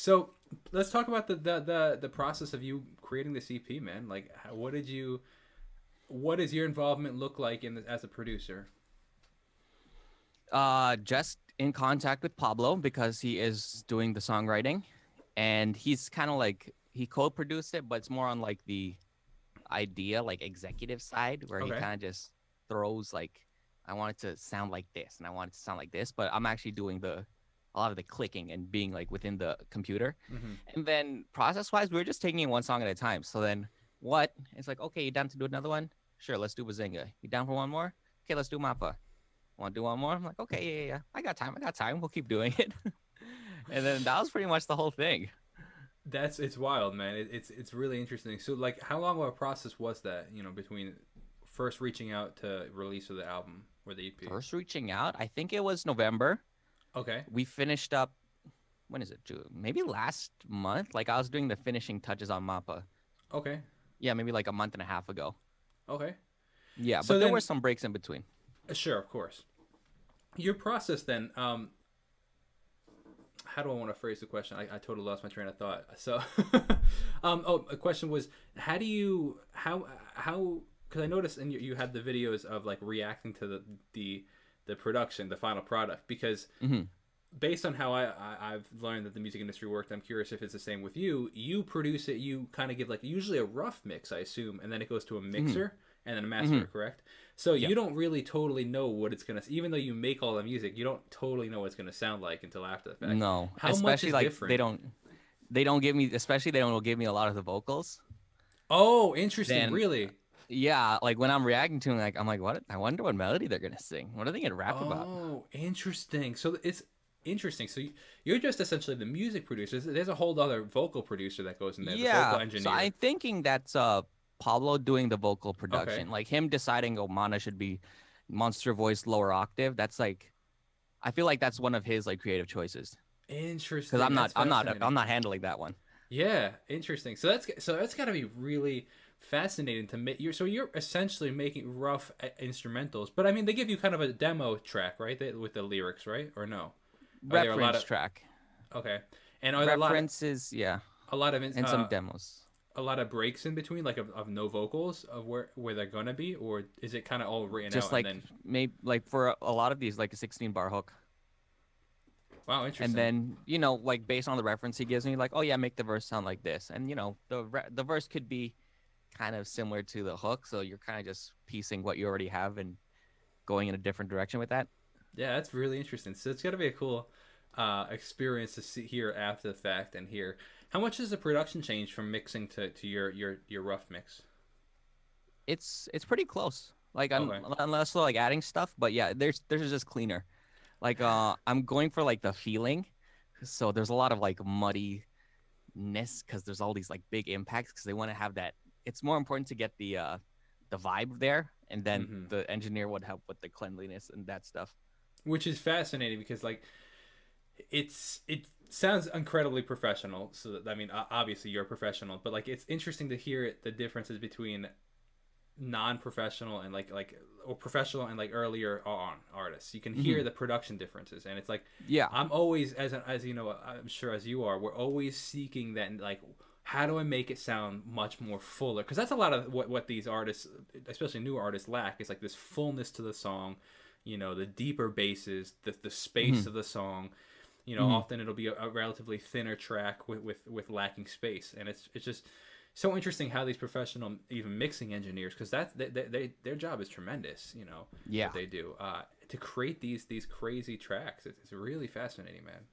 So let's talk about the process of you creating this EP, man. Like, what does your involvement look like as a producer? Just in contact with Pablo because he is doing the songwriting, and he's kind of like he co-produced it, but it's more on like the idea, like executive side, where he Okay. kind of just throws like, I want it to sound like this, and I want it to sound like this, but I'm actually doing a lot of the clicking and being like within the computer. Mm-hmm. And then process-wise, we were just taking it one song at a time. So then it's like, okay, you down to do another one? Sure, let's do Bazinga. You down for one more? Okay, let's do Mappa. Want to do one more? I'm like, okay, yeah. I got time. We'll keep doing it. And then that was pretty much the whole thing. It's wild, man. It's really interesting. So like, how long of a process was that? Between first reaching out to release of the album or the EP. First reaching out, I think it was November. Okay. We finished up, when is it? June? Maybe last month. Like I was doing the finishing touches on Mappa. Okay. Yeah, maybe like a month and a half ago. Okay. Yeah, So but there then, were some breaks in between. sure, of course. Your process then. How do I want to phrase the question? I totally lost my train of thought. So, a question was, how because I noticed and you had the videos of like reacting to the production, the final product, because based on how I've learned that the music industry worked, I'm curious if it's the same with you. You produce it, you kind of give like usually a rough mix, I assume, and then it goes to a mixer and then a master, correct? So you don't really totally know what it's gonna, even though you make all the music, you don't totally know what it's gonna sound like until after the fact. No, How especially much is like different? they don't give me, especially they don't give me a lot of the vocals. Oh, interesting. Then Really? yeah, like when I'm reacting to them, like I'm like, what? I wonder what melody they're gonna sing. What are they gonna rap about? Oh, interesting. So it's interesting. So you're just essentially the music producer. There's a whole other vocal producer that goes in there, the vocal Yeah, engineer. so I'm thinking that's Pablo doing the vocal production, Okay. like him deciding, oh, Mana should be monster voice, lower octave. That's like, I feel like that's one of his like creative choices because Interesting. That's I'm fascinating. not handling that one. Yeah, interesting. So that's got to be really fascinating to make. You're essentially making rough instrumentals, but I mean they give you kind of a demo track, right? With the lyrics, right? Or no? Are there a lot Reference of track. okay? And are there References, yeah, a lot of and some demos. a lot of breaks in between, like of no vocals of where they're gonna be, or is it kind of all written Just out like and then? maybe like for a lot of these, like a 16 bar hook. Wow, And interesting. then like based on the reference he gives me, like, oh yeah, make the verse sound like this, and the verse could be kind of similar to the hook, so you're kind of just piecing what you already have and going in a different direction with that. Yeah, that's really interesting. So it's got to be a cool experience to see here after the fact and hear. How much does the production change from mixing to your rough mix? It's pretty close. Like Okay. unless like adding stuff, but yeah, there's just cleaner. Like I'm going for like the feeling, so there's a lot of like muddiness because there's all these like big impacts because they want to have that. It's more important to get the vibe there, and then Hmm. the engineer would help with the cleanliness and that stuff. Which is fascinating because like it sounds incredibly professional. So I mean, obviously you're a professional, but like it's interesting to hear the differences between non-professional and or professional and like earlier on artists. You can hear the production differences, and it's like Yeah. I'm always as you know, I'm sure as you are, we're always seeking that, like, how do I make it sound much more fuller, because that's a lot of what these artists, especially new artists, lack, is like this fullness to the song, the deeper basses, the space of the song. Often it'll be a relatively thinner track with lacking space, and it's just so interesting how these professional even mixing engineers, because their job is tremendous. Yeah. What they do to create these crazy tracks. It's really fascinating, man.